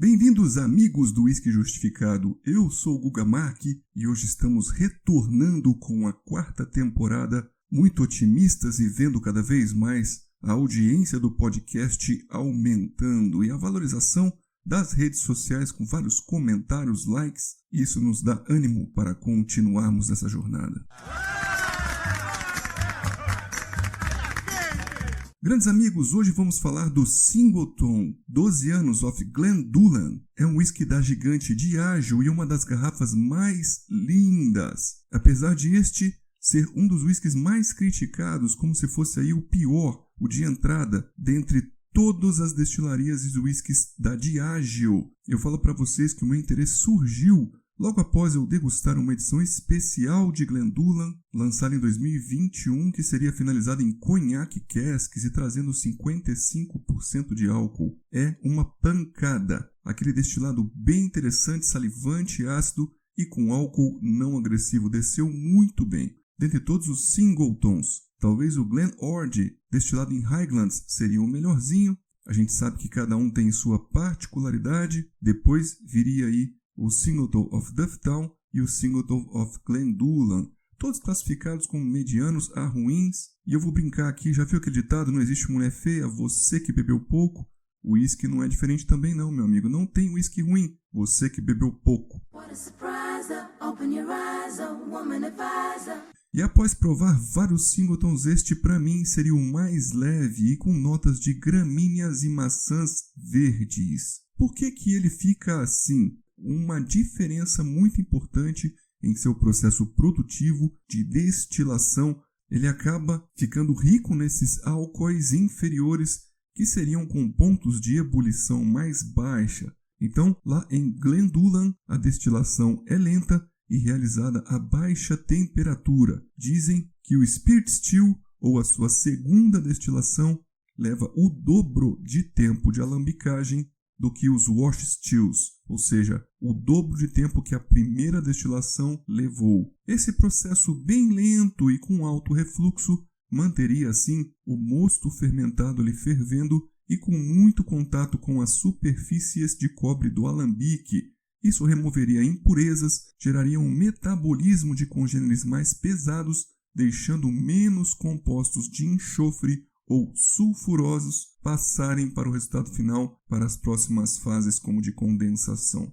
Bem-vindos, amigos do Whisky Justificado. Eu sou o Guga Marque e hoje estamos retornando com a 4ª temporada, muito otimistas e vendo cada vez mais a audiência do podcast aumentando e a valorização das redes sociais com vários comentários, likes. Isso nos dá ânimo para continuarmos nessa jornada. Grandes amigos, hoje vamos falar do Singleton 12 anos of Glendullan. É um whisky da gigante Diageo e uma das garrafas mais lindas. Apesar de este ser um dos whiskies mais criticados, como se fosse aí o pior, o de entrada, dentre todas as destilarias e whiskies da Diageo. Eu falo para vocês que o meu interesse surgiu logo após eu degustar uma edição especial de Glendullan, lançada em 2021, que seria finalizada em Cognac Casks e trazendo 55% de álcool. É uma pancada. Aquele destilado bem interessante, salivante, ácido e com álcool não agressivo. Desceu muito bem. Dentre todos os Singletons, talvez o Glenord, destilado em Highlands, seria o melhorzinho. A gente sabe que cada um tem sua particularidade. Depois viria aí o Singleton of Dufftown e o Singleton of Glendullan, todos classificados como medianos a ruins. E eu vou brincar aqui, já viu aquele ditado, não existe mulher feia, você que bebeu pouco? O uísque não é diferente também não, meu amigo, não tem uísque ruim, você que bebeu pouco. E após provar vários Singletons, este para mim seria o mais leve e com notas de gramíneas e maçãs verdes. Por que ele fica assim? Uma diferença muito importante em seu processo produtivo de destilação. Ele acaba ficando rico nesses álcoois inferiores que seriam com pontos de ebulição mais baixa. Então, lá em Glendullan, a destilação é lenta e realizada a baixa temperatura. Dizem que o Spirit Still, ou a sua segunda destilação, leva o dobro de tempo de alambicagem do que os Wash Stills, ou seja, o dobro de tempo que a primeira destilação levou. Esse processo bem lento e com alto refluxo manteria assim o mosto fermentado ali fervendo e com muito contato com as superfícies de cobre do alambique. Isso removeria impurezas, geraria um metabolismo de congêneres mais pesados, deixando menos compostos de enxofre ou sulfurosos passarem para o resultado final para as próximas fases como de condensação.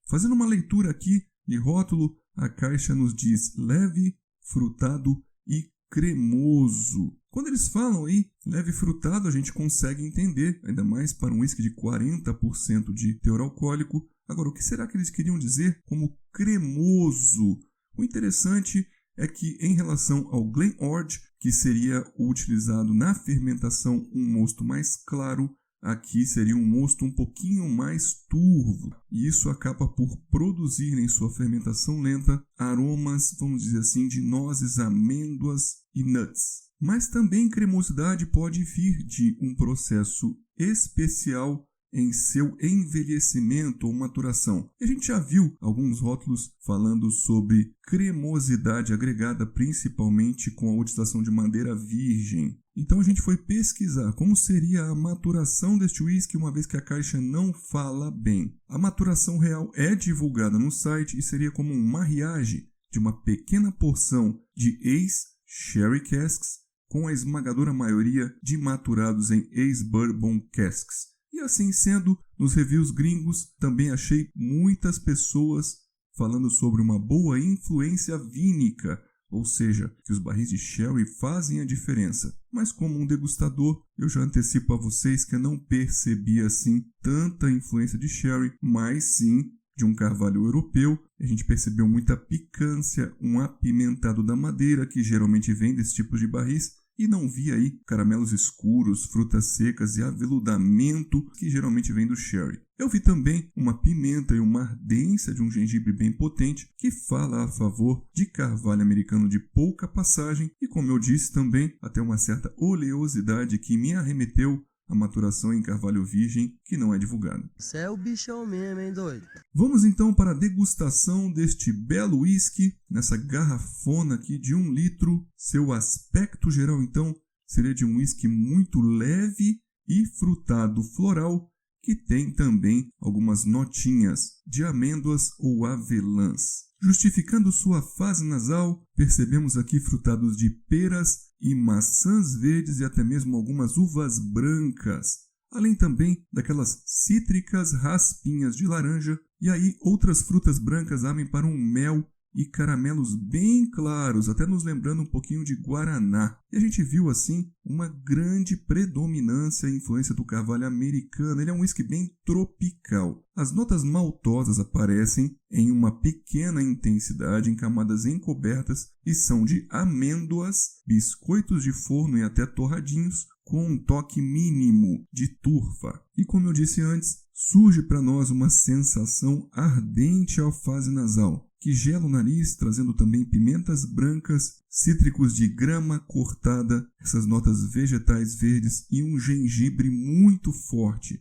Fazendo uma leitura aqui de rótulo, a caixa nos diz leve, frutado e cremoso. Quando eles falam aí leve frutado, a gente consegue entender, ainda mais para um whisky de 40% de teor alcoólico. Agora, o que será que eles queriam dizer como cremoso? O interessante é que em relação ao Glenord, que seria utilizado na fermentação um mosto mais claro, aqui seria um mosto um pouquinho mais turvo. E isso acaba por produzir em sua fermentação lenta aromas, vamos dizer assim, de nozes, amêndoas e nuts. Mas também cremosidade pode vir de um processo especial em seu envelhecimento ou maturação. A gente já viu alguns rótulos falando sobre cremosidade agregada principalmente com a utilização de madeira virgem. Então a gente foi pesquisar como seria a maturação deste whisky, uma vez que a caixa não fala bem. A maturação real é divulgada no site e seria como um mariage de uma pequena porção de ex-sherry casks com a esmagadora maioria de maturados em ex-bourbon casks. E assim sendo, nos reviews gringos também achei muitas pessoas falando sobre uma boa influência vínica, ou seja, que os barris de sherry fazem a diferença. Mas como um degustador, eu já antecipo a vocês que eu não percebi assim tanta influência de sherry, mas sim de um carvalho europeu. A gente percebeu muita picância, um apimentado da madeira que geralmente vem desse tipo de barris. E não vi aí caramelos escuros, frutas secas e aveludamento que geralmente vem do sherry. Eu vi também uma pimenta e uma ardência de um gengibre bem potente que fala a favor de carvalho americano de pouca passagem e, como eu disse também, até uma certa oleosidade que me arremeteu a maturação em carvalho virgem que não é divulgado. Você é o bichão mesmo, hein, doido? Vamos então para a degustação deste belo whisky, nessa garrafona aqui de 1 litro. Seu aspecto geral então seria de um whisky muito leve e frutado floral, que tem também algumas notinhas de amêndoas ou avelãs. Justificando sua fase nasal, percebemos aqui frutados de peras e maçãs verdes e até mesmo algumas uvas brancas, além também daquelas cítricas raspinhas de laranja, e aí outras frutas brancas abrem para um mel e caramelos bem claros, até nos lembrando um pouquinho de guaraná. E a gente viu assim uma grande predominância e influência do carvalho americano. Ele é um whisky bem tropical. As notas maltosas aparecem em uma pequena intensidade em camadas encobertas e são de amêndoas, biscoitos de forno e até torradinhos, com um toque mínimo de turfa. E como eu disse antes, surge para nós uma sensação ardente ao fase nasal, que gela o nariz, trazendo também pimentas brancas, cítricos de grama cortada, essas notas vegetais verdes e um gengibre muito forte.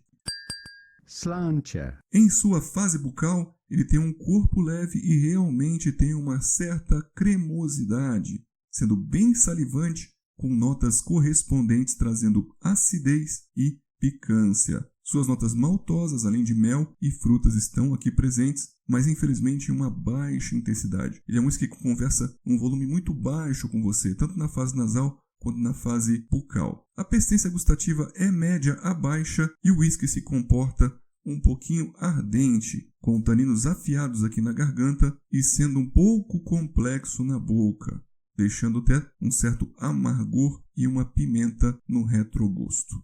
Sláinte. Em sua fase bucal, ele tem um corpo leve e realmente tem uma certa cremosidade, sendo bem salivante, com notas correspondentes trazendo acidez e picância. Suas notas maltosas, além de mel e frutas, estão aqui presentes, mas infelizmente em uma baixa intensidade. Ele é um whisky que conversa um volume muito baixo com você, tanto na fase nasal quanto na fase bucal. A persistência gustativa é média a baixa e o whisky se comporta um pouquinho ardente, com taninos afiados aqui na garganta e sendo um pouco complexo na boca, deixando até um certo amargor e uma pimenta no retrogosto.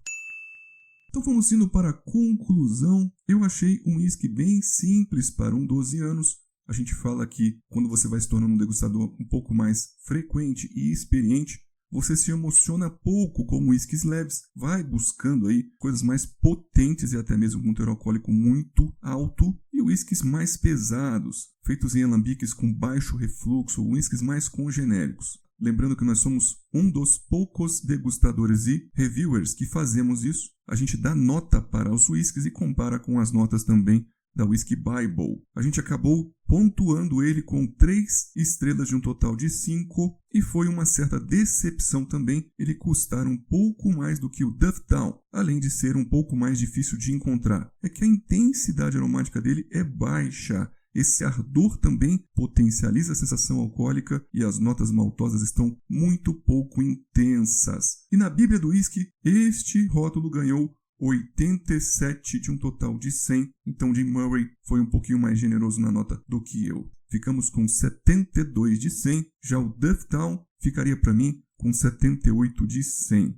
Então vamos indo para a conclusão. Eu achei um whisky bem simples para um 12 anos. A gente fala que quando você vai se tornando um degustador um pouco mais frequente e experiente, você se emociona pouco com whiskies leves, vai buscando aí coisas mais potentes e até mesmo com teor alcoólico muito alto, e whiskies mais pesados, feitos em alambiques com baixo refluxo, ou whiskies mais congenéricos. Lembrando que nós somos um dos poucos degustadores e reviewers que fazemos isso. A gente dá nota para os whiskies e compara com as notas também da Whisky Bible. A gente acabou pontuando ele com 3 estrelas de um total de 5 e foi uma certa decepção também ele custar um pouco mais do que o Dufftown, além de ser um pouco mais difícil de encontrar. É que a intensidade aromática dele é baixa. Esse ardor também potencializa a sensação alcoólica e as notas maltosas estão muito pouco intensas. E na Bíblia do Whisky, este rótulo ganhou 87 de um total de 100, então Jim Murray foi um pouquinho mais generoso na nota do que eu. Ficamos com 72 de 100, já o Dufftown ficaria para mim com 78 de 100.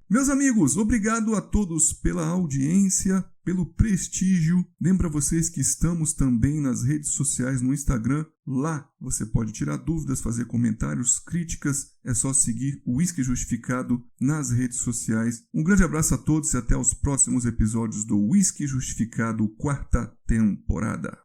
Meus amigos, obrigado a todos pela audiência, pelo prestígio. Lembro a vocês que estamos também nas redes sociais no Instagram. Lá você pode tirar dúvidas, fazer comentários, críticas. É só seguir o Whisky Justificado nas redes sociais. Um grande abraço a todos e até os próximos episódios do Whisky Justificado, 4ª temporada.